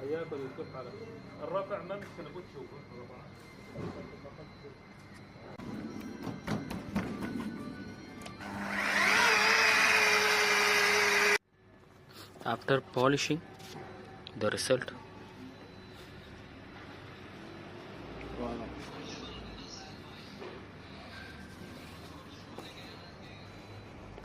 هياكل يكف على الرفع ما مشكلة بتشوفه. After polishing, the result. Wow.